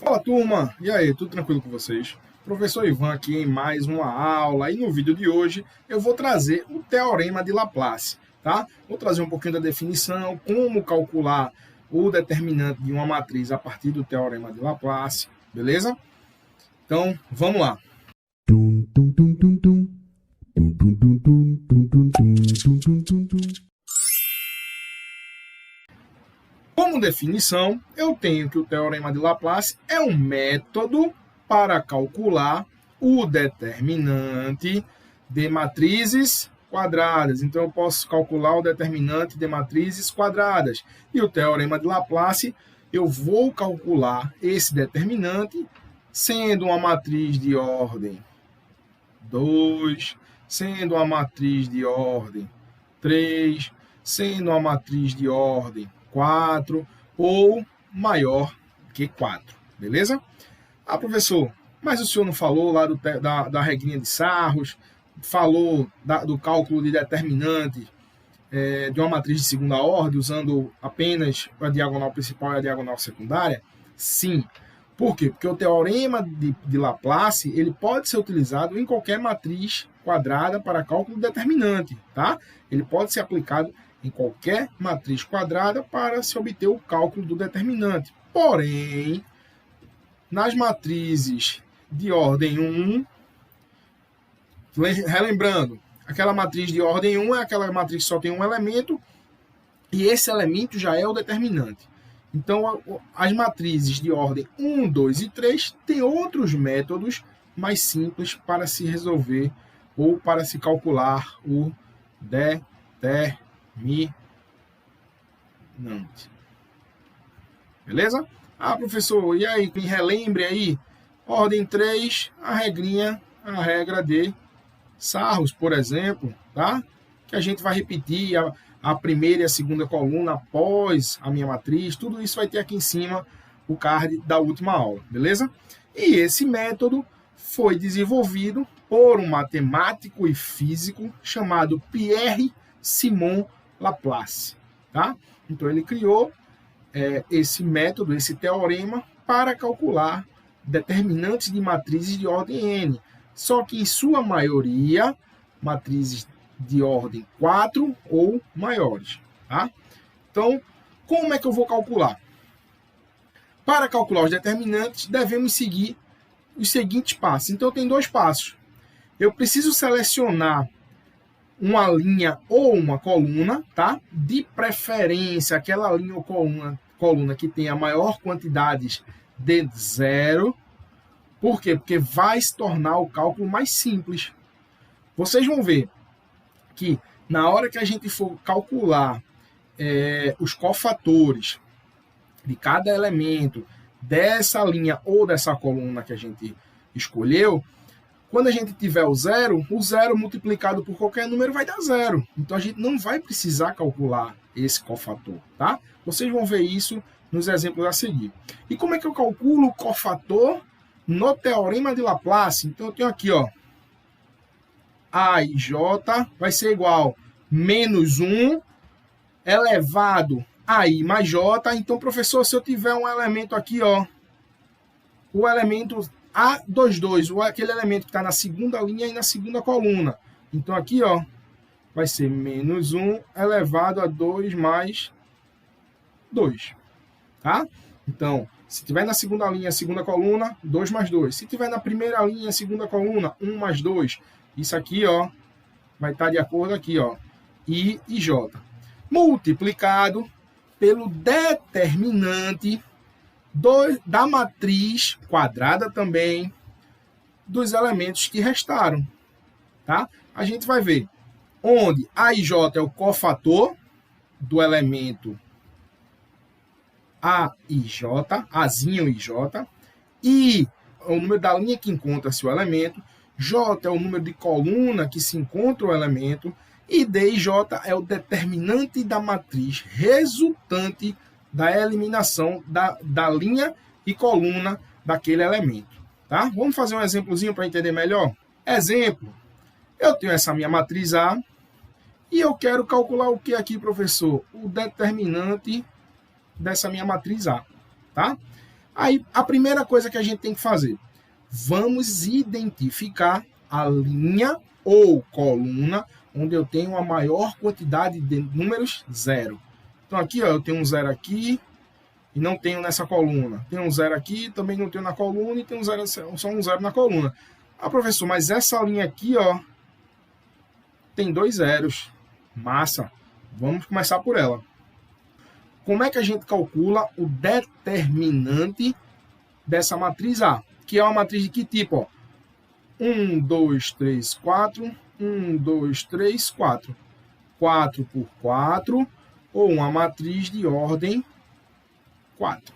Fala, turma! E aí, tudo tranquilo com vocês? Professor Ivan aqui em mais uma aula, e no vídeo de hoje eu vou trazer o Teorema de Laplace, tá? Vou trazer um pouquinho da definição, como calcular o determinante de uma matriz a partir do Teorema de Laplace, beleza? Então, vamos lá. Como definição, eu tenho que o Teorema de Laplace é um método para calcular o determinante de matrizes quadradas. Então, eu posso calcular o determinante de matrizes quadradas. E o Teorema de Laplace, eu vou calcular esse determinante sendo uma matriz de ordem 2, sendo uma matriz de ordem 3, sendo uma matriz de ordem 4 ou maior que 4, beleza? Ah, professor, mas o senhor não falou lá da regrinha de Sarros, falou do cálculo de determinante de uma matriz de segunda ordem, usando apenas a diagonal principal e a diagonal secundária? Sim. Por quê? Porque o Teorema de Laplace ele pode ser utilizado em qualquer matriz quadrada para cálculo determinante, tá? Ele pode ser aplicado em qualquer matriz quadrada para se obter o cálculo do determinante. Porém, nas matrizes de ordem 1, relembrando, aquela matriz de ordem 1 é aquela matriz que só tem um elemento e esse elemento já é o determinante. Então, as matrizes de ordem 1, 2 e 3 têm outros métodos mais simples para se resolver ou para se calcular o determinante. Beleza? Ah, professor, e aí? Me relembre aí. Ordem 3, a regra de Sarros, por exemplo, tá? Que a gente vai repetir a primeira e a segunda coluna após a minha matriz, tudo isso vai ter aqui em cima o card da última aula, beleza? E esse método foi desenvolvido por um matemático e físico chamado Pierre-Simon Laplace, tá? Então ele criou esse método, esse teorema, para calcular determinantes de matrizes de ordem n, só que em sua maioria, matrizes de ordem 4 ou maiores, tá? Então, como é que eu vou calcular? Para calcular os determinantes, devemos seguir os seguintes passos. Então, tem dois passos. Eu preciso selecionar uma linha ou uma coluna, tá? De preferência, aquela linha ou coluna que tenha maior quantidade de zero. Por quê? Porque vai se tornar o cálculo mais simples. Vocês vão ver que na hora que a gente for calcular os cofatores de cada elemento dessa linha ou dessa coluna que a gente escolheu, quando a gente tiver o zero multiplicado por qualquer número vai dar zero. Então a gente não vai precisar calcular esse cofator, tá? Vocês vão ver isso nos exemplos a seguir. E como é que eu calculo o cofator no Teorema de Laplace? Então eu tenho aqui, ó, A e J vai ser igual menos 1 elevado a I mais J. Então, professor, se eu tiver um elemento aqui, ó, o elemento A22, aquele elemento que está na segunda linha e na segunda coluna. Então, aqui, ó, vai ser menos 1 elevado a 2 mais 2, tá? Então, se tiver na segunda linha, segunda coluna, 2 mais 2. Se tiver na primeira linha, segunda coluna, 1 mais 2. Isso aqui, ó, vai estar de acordo aqui, ó, I e J. Multiplicado pelo determinante da matriz quadrada também dos elementos que restaram, tá? A gente vai ver onde A e J é o cofator do elemento A e J, Azinho e J, I é o número da linha que encontra-se o elemento, J é o número de coluna que se encontra o elemento, e D e J é o determinante da matriz resultante da eliminação da linha e coluna daquele elemento, tá? Vamos fazer um exemplozinho para entender melhor? Exemplo, eu tenho essa minha matriz A e eu quero calcular o que aqui, professor? O determinante dessa minha matriz A, tá? Aí, a primeira coisa que a gente tem que fazer, vamos identificar a linha ou coluna onde eu tenho a maior quantidade de números zero. Então, aqui, ó, eu tenho um zero aqui e não tenho nessa coluna. Tem um zero aqui, também não tenho na coluna e tem um zero, só um zero na coluna. Ah, professor, mas essa linha aqui, ó, tem 2 zeros. Massa. Vamos começar por ela. Como é que a gente calcula o determinante dessa matriz A? Que é uma matriz de que tipo? Ó? 1, 2, 3, 4. 1, 2, 3, 4. 4 por 4. Ou uma matriz de ordem 4.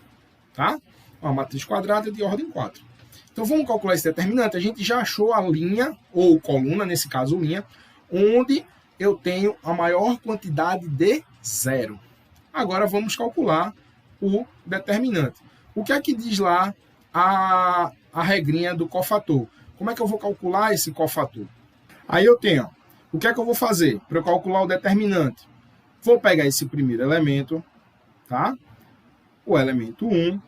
Tá? Uma matriz quadrada de ordem 4. Então, vamos calcular esse determinante. A gente já achou a linha, ou coluna, nesse caso linha, onde eu tenho a maior quantidade de zero. Agora, vamos calcular o determinante. O que é que diz lá a regrinha do cofator? Como é que eu vou calcular esse cofator? Aí eu tenho, ó, o que é que eu vou fazer para eu calcular o determinante? Vou pegar esse primeiro elemento, tá? O elemento 1.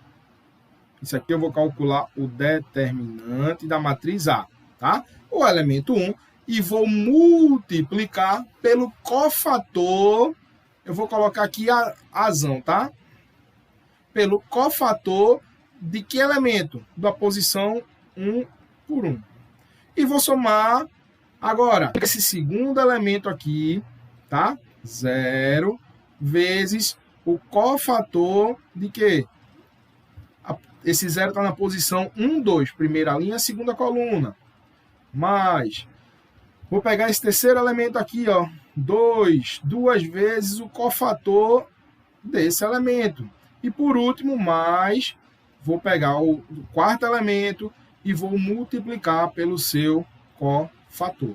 Isso aqui eu vou calcular o determinante da matriz A, tá? O elemento 1. E vou multiplicar pelo cofator. Eu vou colocar aqui a razão, tá? Pelo cofator de que elemento? Da posição 1 por 1. E vou somar agora esse segundo elemento aqui, tá? 0 vezes o cofator de quê? Esse 0 está na posição 1, 2, primeira linha, segunda coluna. Mais, vou pegar esse terceiro elemento aqui, ó, 2 vezes o cofator desse elemento. E por último, mais, vou pegar o quarto elemento e vou multiplicar pelo seu cofator.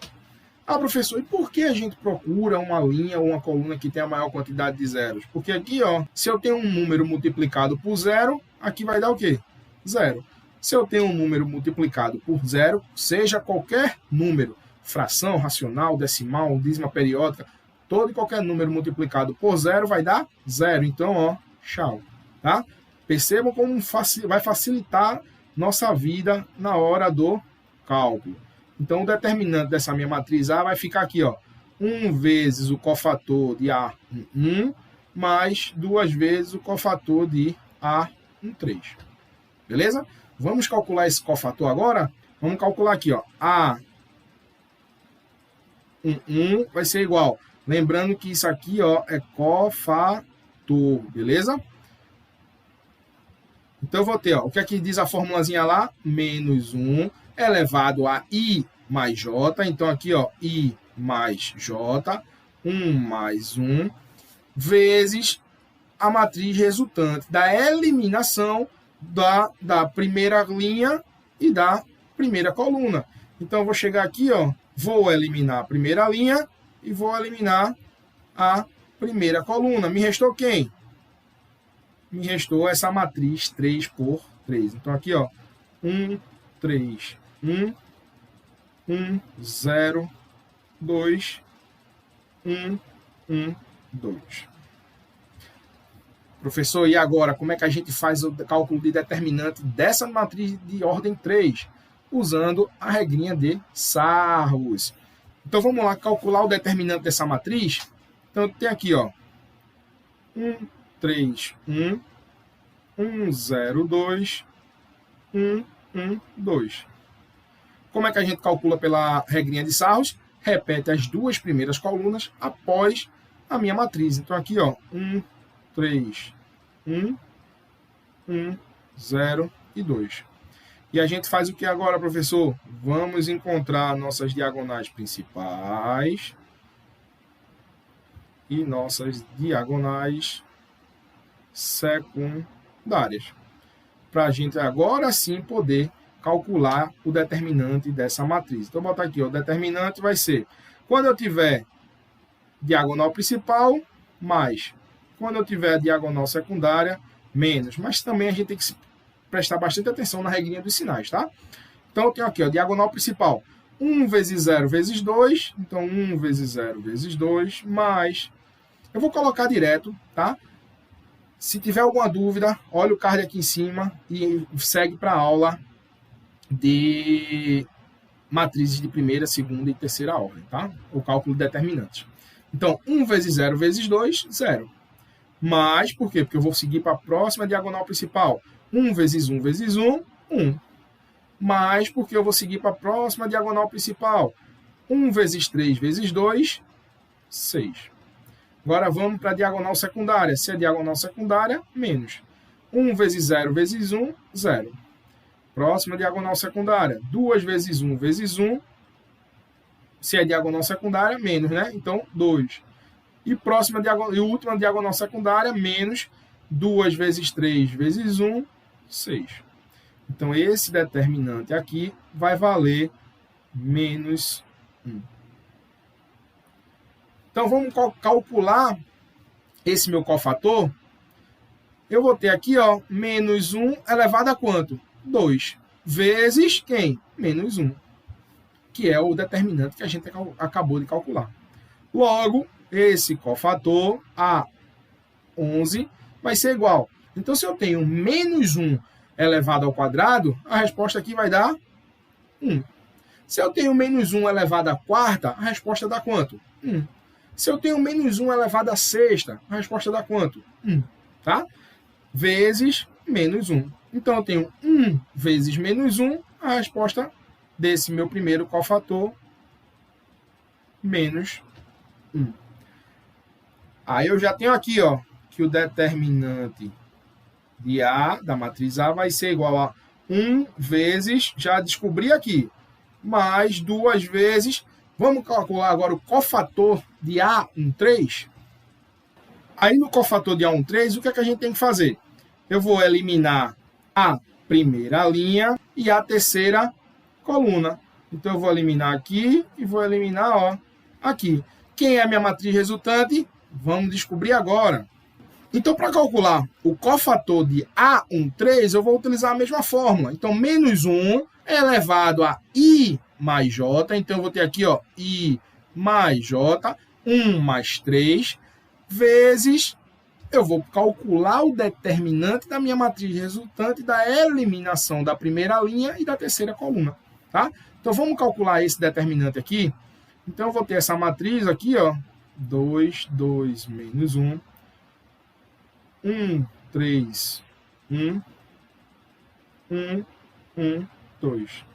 Ah, professor, e por que a gente procura uma linha ou uma coluna que tem a maior quantidade de zeros? Porque aqui, ó, se eu tenho um número multiplicado por 0, aqui vai dar o quê? 0. Se eu tenho um número multiplicado por 0, seja qualquer número, fração, racional, decimal, dízima periódica, todo e qualquer número multiplicado por 0 vai dar 0. Então, ó, tchau. Tá? Percebam como vai facilitar nossa vida na hora do cálculo. Então, o determinante dessa minha matriz A vai ficar aqui, ó, 1 vezes o cofator de A1, mais 2 vezes o cofator de A13. Beleza? Vamos calcular esse cofator agora? Vamos calcular aqui, ó, A11 vai ser igual. Lembrando que isso aqui, ó, é cofator, beleza? Então, eu vou ter, ó, o que é que diz a formulazinha lá? Menos 1 elevado a I mais J. Então, aqui, ó, I mais J, 1 mais 1, vezes a matriz resultante da eliminação da primeira linha e da primeira coluna. Então, eu vou chegar aqui, ó, vou eliminar a primeira linha e vou eliminar a primeira coluna. Me restou quem? Me restou essa matriz 3 por 3. Então, aqui, ó, 1, 3, 1, 1, 0, 2, 1, 1, 2. Professor, e agora, como é que a gente faz o cálculo de determinante dessa matriz de ordem 3? Usando a regrinha de Sarrus. Então, vamos lá calcular o determinante dessa matriz. Então, tem aqui, ó, 1, 3, 1, 1, 0, 2, 1, 1, 2. Como é que a gente calcula pela regrinha de Sarrus? Repete as duas primeiras colunas após a minha matriz. Então, aqui, ó, 1, 3, 1, 1, 0 e 2. E a gente faz o que agora, professor? Vamos encontrar nossas diagonais principais e nossas diagonais secundárias. Para a gente agora sim poder calcular o determinante dessa matriz. Então, vou botar aqui, ó, o determinante vai ser, quando eu tiver diagonal principal, mais. Quando eu tiver diagonal secundária, menos. Mas também a gente tem que prestar bastante atenção na regrinha dos sinais, tá? Então, eu tenho aqui, ó, diagonal principal, 1 vezes 0 vezes 2. Então, 1 vezes 0 vezes 2, mais... Eu vou colocar direto, tá? Se tiver alguma dúvida, olha o card aqui em cima e segue para a aula de matrizes de primeira, segunda e terceira ordem, tá? O cálculo determinante. Então, 1 vezes 0 vezes 2, 0. Mas, por quê? Porque eu vou seguir para a próxima diagonal principal. 1 vezes 1 vezes 1, 1. Mas, porque eu vou seguir para a próxima diagonal principal. 1 vezes 3 vezes 2, 6. Agora vamos para a diagonal secundária. Se é diagonal secundária, menos. 1 vezes 0 vezes 1, 0. Próxima diagonal secundária. 2 vezes 1 vezes 1. Se é diagonal secundária, menos, né? Então, 2. E próxima diagonal, e última diagonal secundária, menos 2 vezes 3 vezes 1, 6. Então, esse determinante aqui vai valer menos 1. Então, vamos calcular esse meu cofator. Eu vou ter aqui, ó, menos 1 elevado a quanto? 2. Vezes quem? Menos 1. Que é o determinante que a gente acabou de calcular. Logo, esse cofator A11 vai ser igual. Então, se eu tenho menos 1 elevado ao quadrado, a resposta aqui vai dar 1. Se eu tenho menos 1 elevado à quarta, a resposta dá quanto? 1. Se eu tenho menos 1 elevado à sexta, a resposta dá quanto? 1. Tá? Vezes menos 1. Então, eu tenho 1 vezes menos 1, a resposta desse meu primeiro cofator, menos 1. Aí eu já tenho aqui, ó, que o determinante de A, da matriz A, vai ser igual a 1 vezes, já descobri aqui, mais 2 vezes. Vamos calcular agora o cofator de A13. Aí no cofator de A13, o que é que a gente tem que fazer? Eu vou eliminar a primeira linha e a terceira coluna. Então eu vou eliminar aqui e vou eliminar, ó, aqui. Quem é a minha matriz resultante? Vamos descobrir agora. Então, para calcular o cofator de A13, eu vou utilizar a mesma fórmula. Então, menos 1 é elevado a I mais J. Então, eu vou ter aqui, ó, I mais J, 1 mais 3, vezes, eu vou calcular o determinante da minha matriz resultante da eliminação da primeira linha e da terceira coluna, tá? Então, vamos calcular esse determinante aqui. Então, eu vou ter essa matriz aqui, ó, 2, 2, menos 1, 1, 3, 1, 1, 1, 2.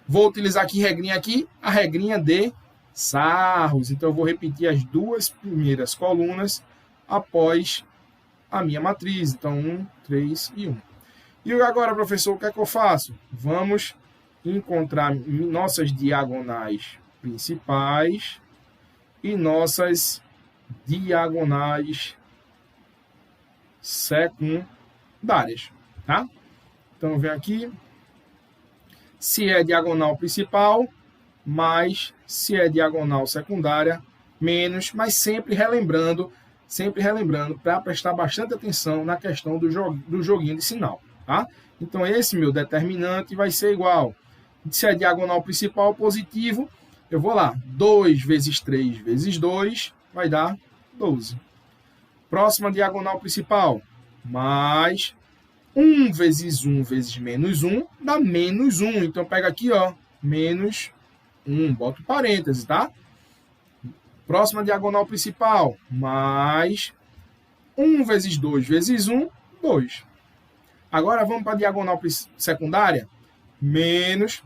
Vou utilizar aqui regrinha aqui, a regrinha de Sarros. Então, eu vou repetir as duas primeiras colunas após a minha matriz. Então, 1, 3 e 1. E agora, professor, o que é que eu faço? Vamos encontrar nossas diagonais principais e nossas diagonais secundárias, tá? Então, vem aqui. Se é diagonal principal, mais se é diagonal secundária, menos, mas sempre relembrando para prestar bastante atenção na questão do joguinho de sinal, tá? Então, esse meu determinante vai ser igual. Se é diagonal principal positivo, eu vou lá, 2 vezes 3 vezes 2, vai dar 12. Próxima diagonal principal, mais 1 vezes 1 vezes menos 1, dá menos 1. Então, pega aqui, ó, menos 1, boto parênteses, tá? Próxima diagonal principal, mais 1 vezes 2 vezes 1, 2. Agora, vamos para a diagonal secundária, menos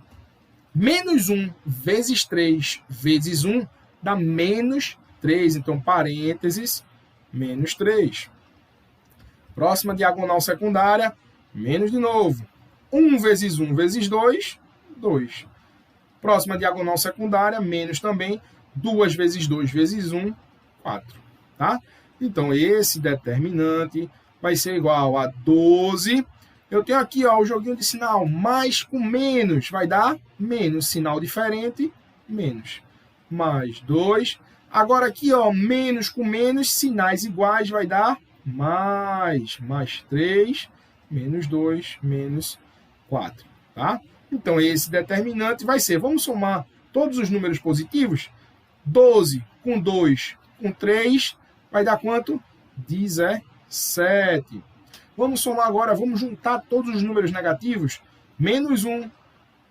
1 vezes 3 vezes 1, dá menos 3. Então, parênteses, menos 3. Próxima diagonal secundária, menos de novo. 1 vezes 1 vezes 2, 2. Próxima diagonal secundária, menos também. 2 vezes 2 vezes 1, 4. Tá? Então, esse determinante vai ser igual a 12. Eu tenho aqui, ó, o joguinho de sinal, mais com menos, vai dar menos. Sinal diferente, menos. Mais 2. Agora aqui, ó, menos com menos, sinais iguais, vai dar mais 3, menos 2, menos 4, tá? Então, esse determinante vai ser, vamos somar todos os números positivos, 12 com 2 com 3, vai dar quanto? 17. 7. Vamos somar agora, vamos juntar todos os números negativos. Menos 1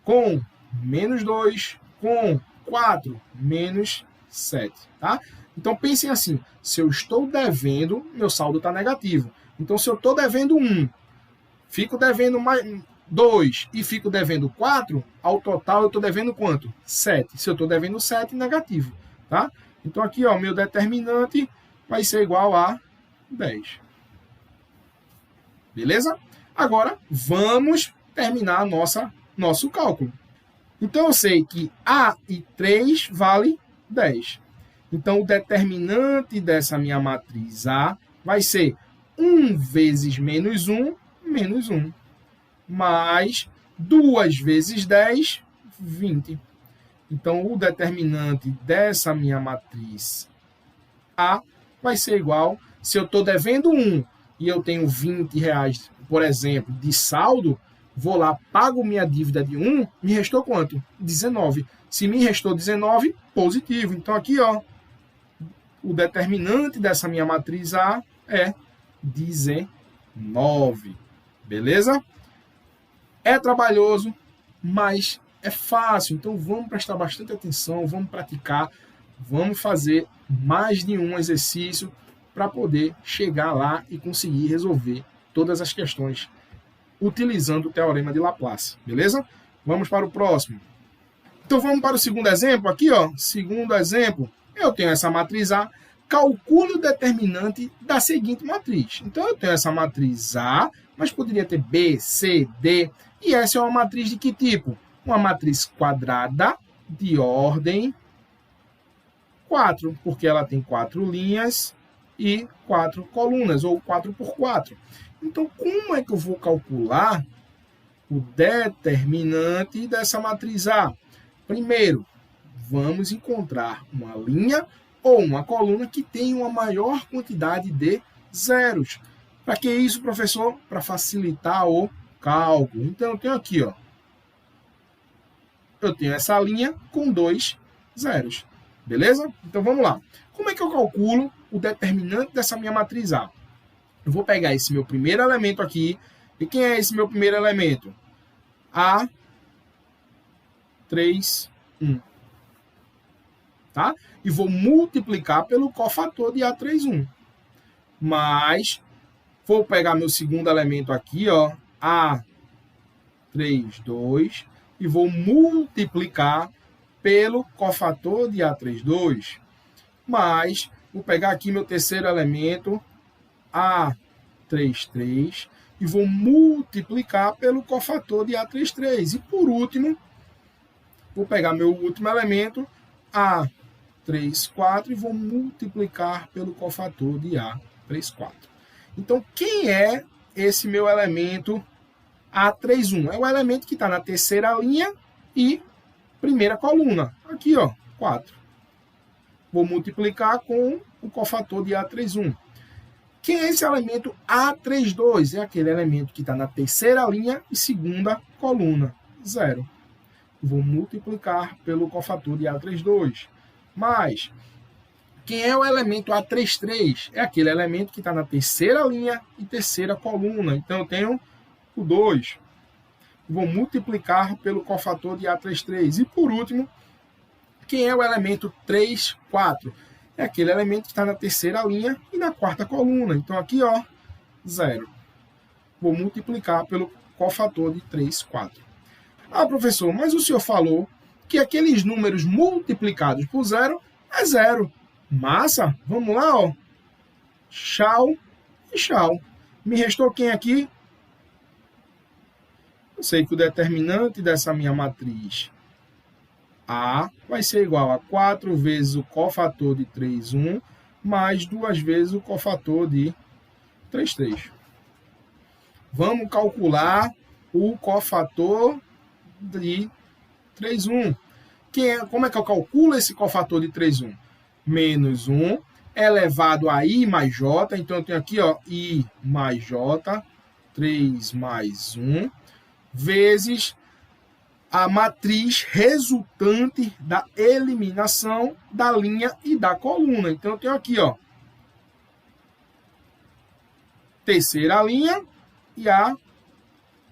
com menos 2 com 4 menos 7, tá? Então pensem assim, se eu estou devendo, meu saldo está negativo. Então se eu estou devendo 1, fico devendo mais 2 e fico devendo 4, ao total eu estou devendo quanto? 7. Se eu estou devendo 7, negativo, tá? Então aqui, ó, meu determinante vai ser igual a 10. Beleza? Agora, vamos terminar nosso cálculo. Então, eu sei que A e 3 vale 10. Então, o determinante dessa minha matriz A vai ser 1 vezes menos 1, menos 1. Mais 2 vezes 10, 20. Então, o determinante dessa minha matriz A vai ser igual, se eu estou devendo 1 e eu tenho R$20, por exemplo, de saldo, vou lá, pago minha dívida de 1, me restou quanto? 19. Se me restou 19, positivo. Então, aqui, ó, o determinante dessa minha matriz A é 19. Beleza? É trabalhoso, mas é fácil. Então, vamos prestar bastante atenção, vamos praticar, vamos fazer mais de um exercício para poder chegar lá e conseguir resolver todas as questões utilizando o Teorema de Laplace, beleza? Vamos para o próximo. Então, vamos para o segundo exemplo aqui, ó. Segundo exemplo, eu tenho essa matriz A, calcule o determinante da seguinte matriz. Então, eu tenho essa matriz A, mas poderia ter B, C, D, e essa é uma matriz de que tipo? Uma matriz quadrada de ordem 4, porque ela tem 4 linhas e 4 colunas, ou 4 por 4. Então, como é que eu vou calcular o determinante dessa matriz A? Primeiro, vamos encontrar uma linha ou uma coluna que tenha uma maior quantidade de zeros. Para que isso, professor? Para facilitar o cálculo. Então, eu tenho aqui, ó, eu tenho essa linha com 2 zeros. Beleza? Então, vamos lá. Como é que eu calculo o determinante dessa minha matriz A? Eu vou pegar esse meu primeiro elemento aqui. E quem é esse meu primeiro elemento? A, 3, 1. Tá? E vou multiplicar pelo cofator de A3, 1. Mas, vou pegar meu segundo elemento aqui, ó, A3, 2. E vou multiplicar pelo cofator de A3, 2. Mas, vou pegar aqui meu terceiro elemento, A3, 3, e vou multiplicar pelo cofator de A3, 3. E por último, vou pegar meu último elemento, A3, 4, e vou multiplicar pelo cofator de A3, 4. Então, quem é esse meu elemento A3, 1? É o elemento que está na terceira linha e primeira coluna. Aqui, ó, 4. Vou multiplicar com o cofator de A3, 1. Quem é esse elemento A3, 2? É aquele elemento que está na terceira linha e segunda coluna. 0. Vou multiplicar pelo cofator de A3, 2. Mas, quem é o elemento A3, 3? É aquele elemento que está na terceira linha e terceira coluna. Então, eu tenho o 2. Vou multiplicar pelo cofator de A3, 3. E, por último, quem é o elemento 3, 4? É aquele elemento que está na terceira linha e na quarta coluna. Então, aqui, ó, 0. Vou multiplicar pelo cofator de 3, 4. Ah, professor, mas o senhor falou que aqueles números multiplicados por 0 é 0. Massa, vamos lá, ó. Tchau e tchau. Me restou quem aqui? Eu sei que o determinante dessa minha matriz A vai ser igual a 4 vezes o cofator de 3, 1, mais 2 vezes o cofator de 3, 3. Vamos calcular o cofator de 3, 1. Como é que eu calculo esse cofator de 3, 1? Menos 1 elevado a I mais J. Então, eu tenho aqui, ó, I mais J, 3 mais 1, vezes a matriz resultante da eliminação da linha e da coluna. Então, eu tenho aqui, ó, terceira linha e a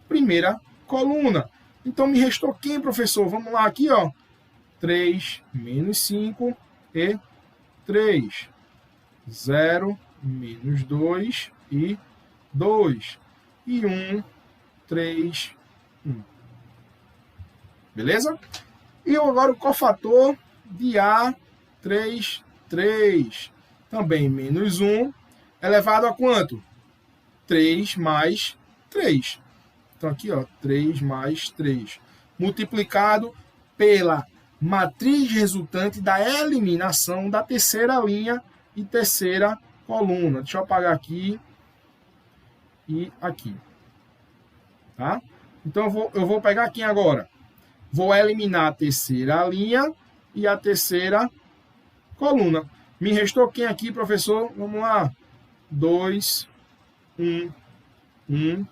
primeira coluna. Então, me restou quem, professor? Vamos lá aqui, ó. 3 menos 5 e 3. 0 menos 2 e 2. E 1, 3, 1. Beleza? E agora o cofator de A3, 3. Também menos 1 elevado a quanto? 3 mais 3. Então, aqui, ó, 3 mais 3. Multiplicado pela matriz resultante da eliminação da terceira linha e terceira coluna. Deixa eu apagar aqui e aqui. Tá? Então, eu vou pegar aqui agora. Vou eliminar a terceira linha e a terceira coluna. Me restou quem aqui, professor? Vamos lá. 2, 1, 1,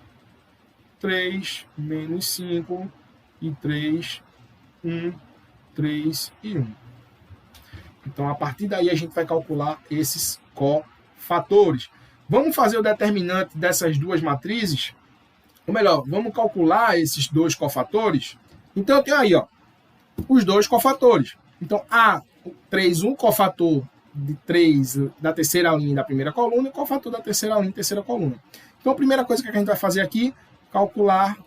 3, menos 5 e 3, 1, 3 e 1. Então, a partir daí, a gente vai calcular esses cofatores. Vamos fazer o determinante dessas duas matrizes? Ou melhor, vamos calcular esses dois cofatores? Então, eu tenho aí, ó, os dois cofatores. Então, A3, um cofator de 3 da terceira linha e da primeira coluna, e cofator da terceira linha e terceira coluna. Então, a primeira coisa que a gente vai fazer aqui, calcular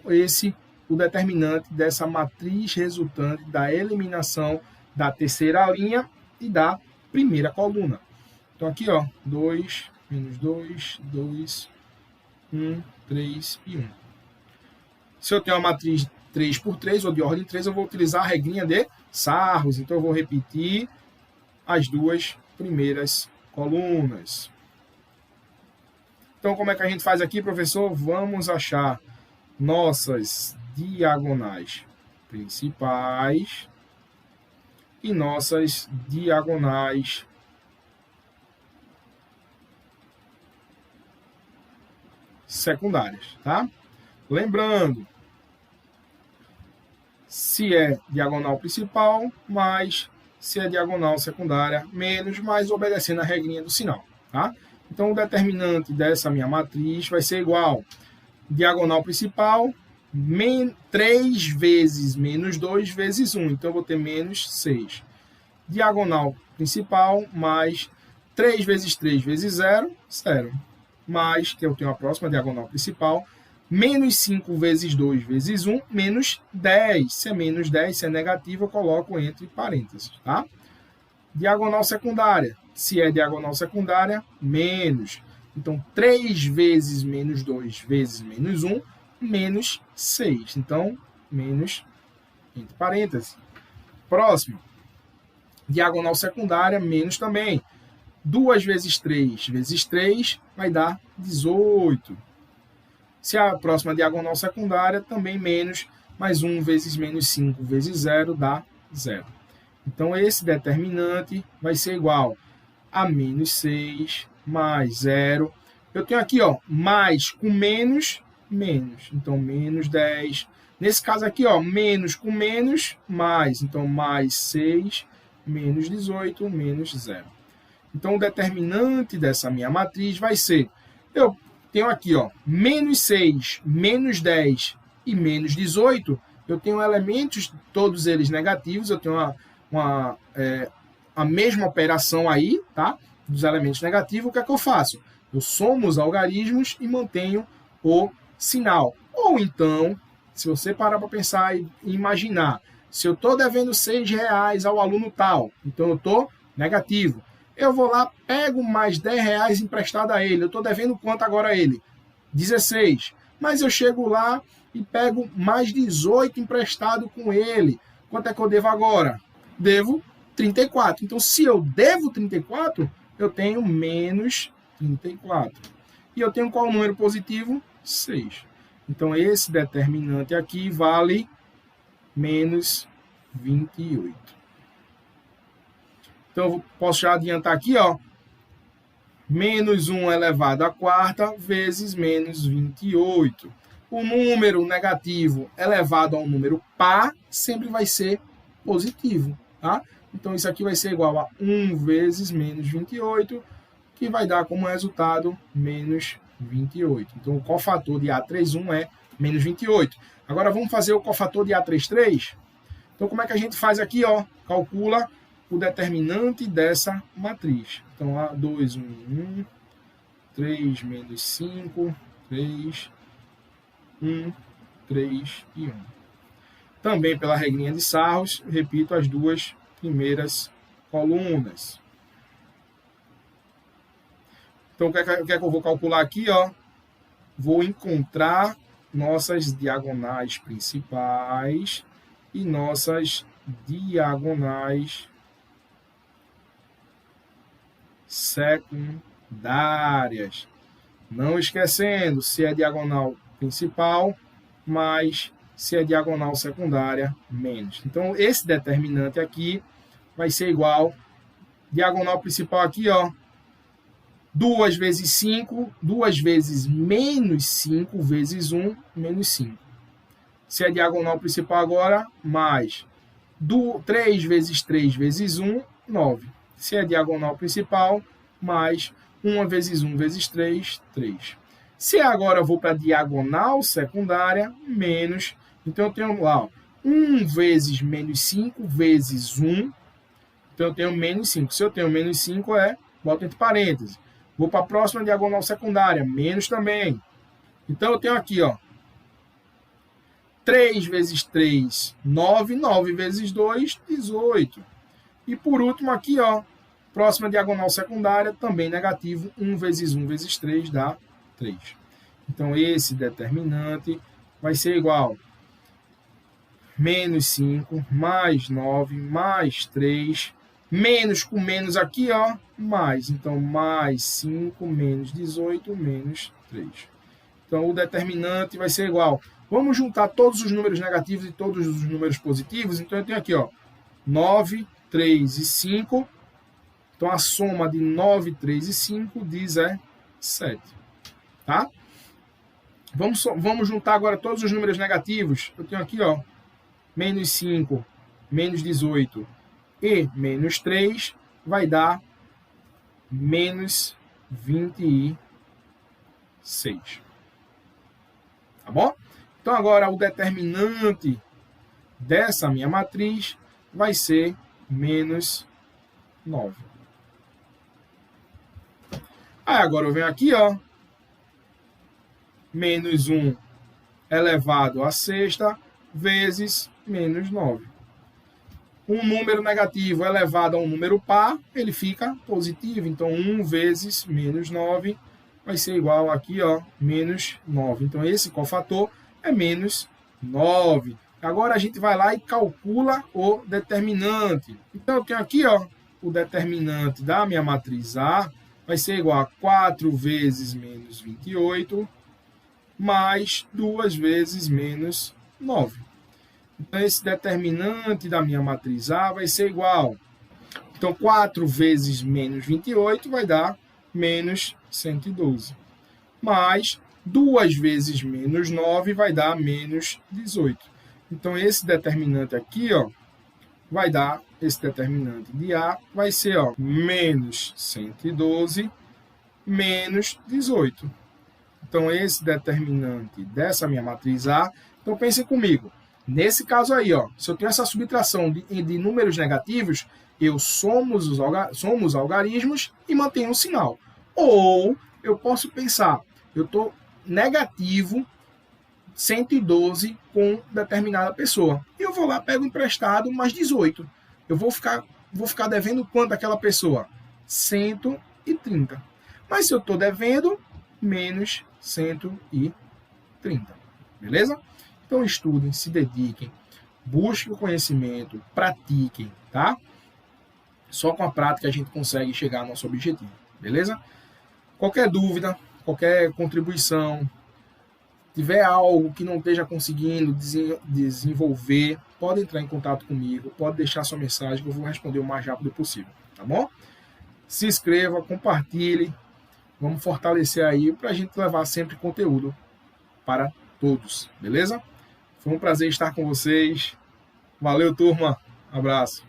o determinante dessa matriz resultante da eliminação da terceira linha e da primeira coluna. Então, aqui, ó, 2, menos 2, 2, 1, 3 e 1. Se eu tenho uma matriz 3 por 3 ou de ordem 3, eu vou utilizar a regrinha de Sarros. Então, eu vou repetir as duas primeiras colunas. Então, como é que a gente faz aqui, professor? Vamos achar nossas diagonais principais e nossas diagonais secundárias, tá? Lembrando, se é diagonal principal, mais se é diagonal secundária, menos, mais obedecendo a regrinha do sinal, tá? Então, o determinante dessa minha matriz vai ser igual diagonal principal, 3 vezes menos 2 vezes 1. Então, eu vou ter menos 6. Diagonal principal, mais 3 vezes 3 vezes 0, 0. Mais, que eu tenho a próxima diagonal principal, menos 5 vezes 2 vezes 1, menos 10. Se é menos 10, se é negativo, eu coloco entre parênteses, tá? Diagonal secundária. Se é diagonal secundária, menos. Então, 3 vezes menos 2 vezes menos 1, menos 6. Então, menos entre parênteses. Próximo. Diagonal secundária, menos também. 2 vezes 3 vezes 3 vai dar 18. Se a próxima diagonal secundária, também menos, mais 1 vezes menos 5 vezes 0 dá 0. Então, esse determinante vai ser igual a menos 6 mais 0. Eu tenho aqui, ó, mais com menos, menos. Então, menos 10. Nesse caso aqui, ó, menos com menos, mais. Então, mais 6, menos 18, menos 0. Então, o determinante dessa minha matriz vai ser, eu tenho aqui, ó, menos 6, menos 10 e menos 18. Eu tenho elementos, todos eles negativos. Eu tenho a mesma operação aí, tá? Dos elementos negativos. O que é que eu faço? Eu somo os algarismos e mantenho o sinal. Ou então, se você parar para pensar e imaginar, se eu estou devendo R$6 ao aluno tal, então eu estou negativo. Eu vou lá, pego mais R$10 emprestado a ele. Eu estou devendo quanto agora a ele? 16. Mas eu chego lá e pego mais 18 emprestado com ele. Quanto é que eu devo agora? Devo 34. Então, se eu devo 34, eu tenho menos 34. E eu tenho qual número positivo? 6. Então, esse determinante aqui vale menos 28. Então, eu posso já adiantar aqui, ó. Menos 1 elevado à quarta vezes menos 28. O número negativo elevado ao número par sempre vai ser positivo, tá? Então, isso aqui vai ser igual a 1 vezes menos 28, que vai dar como resultado menos 28. Então, o cofator de A31 é menos 28. Agora, vamos fazer o cofator de A33? Então, como é que a gente faz aqui? Ó, calcula o determinante dessa matriz. Então, A2, 1, 1, 3 menos 5, 3, 1, 3 e 1. Também pela regrinha de Sarros, repito as duas primeiras colunas. Então, o que é que eu vou calcular aqui? Ó? Vou encontrar nossas diagonais principais e nossas diagonais secundárias. Não esquecendo se é diagonal principal, mais se é diagonal secundária, menos. Então, esse determinante aqui vai ser igual, diagonal principal aqui, ó, 2 vezes 5, 2 vezes menos 5, vezes 1, menos 5. Se é diagonal principal agora, mais 3 vezes 3 vezes 1, 9. Se é diagonal principal, mais 1 vezes 1 vezes 3, 3. Se agora eu vou para a diagonal secundária, menos. Então, eu tenho lá, ó, 1 vezes menos 5 vezes 1. Então, eu tenho menos 5. Se eu tenho menos 5, boto entre parênteses. Vou para a próxima diagonal secundária, menos também. Então, eu tenho aqui, ó, 3 vezes 3, 9. 9 vezes 2, 18. E por último aqui, ó, próxima diagonal secundária, também negativo. 1 vezes 1 vezes 3 dá 3. Então, esse determinante vai ser igual menos 5, mais 9, mais 3, menos com menos aqui, ó, mais. Então, mais 5, menos 18, menos 3. Então, o determinante vai ser igual. Vamos juntar todos os números negativos e todos os números positivos. Então, eu tenho aqui, ó, 9, 3 e 5. Então, a soma de 9, 3 e 5 diz 7. Tá? Vamos juntar agora todos os números negativos. Eu tenho aqui, ó, menos 5, menos 18 e menos 3 vai dar menos 26. Tá bom? Então, agora o determinante dessa minha matriz vai ser menos 9. Aí, agora eu venho aqui, ó, menos 1 elevado à sexta vezes menos 9. Um número negativo elevado a um número par, ele fica positivo. Então, 1 vezes menos 9 vai ser igual aqui, ó, menos 9. Então, esse cofator é menos 9. Agora, a gente vai lá e calcula o determinante. Então, eu tenho aqui, ó, o determinante da minha matriz A vai ser igual a 4 vezes menos 28, mais 2 vezes menos 9. Então, esse determinante da minha matriz A vai ser igual. Então, 4 vezes menos 28 vai dar menos 112. Mais 2 vezes menos 9 vai dar menos 18. Então, esse determinante aqui, ó, vai dar, esse determinante de A vai ser, ó, menos 112 menos 18. Então, esse determinante dessa minha matriz A, então pensem comigo. Nesse caso aí, ó, se eu tenho essa subtração de números negativos, eu somo os algarismos e mantenho o sinal. Ou eu posso pensar, eu estou negativo 112 com determinada pessoa. E eu vou lá, pego emprestado mais 18. Eu vou ficar devendo quanto àquela pessoa? 130. Mas se eu estou devendo, menos 130. Beleza? Então, estudem, se dediquem, busquem o conhecimento, pratiquem, tá? Só com a prática a gente consegue chegar ao nosso objetivo, beleza? Qualquer dúvida, qualquer contribuição, tiver algo que não esteja conseguindo desenvolver, pode entrar em contato comigo, pode deixar sua mensagem que eu vou responder o mais rápido possível, tá bom? Se inscreva, compartilhe, vamos fortalecer aí para a gente levar sempre conteúdo para todos, beleza? Foi um prazer estar com vocês. Valeu, turma. Abraço.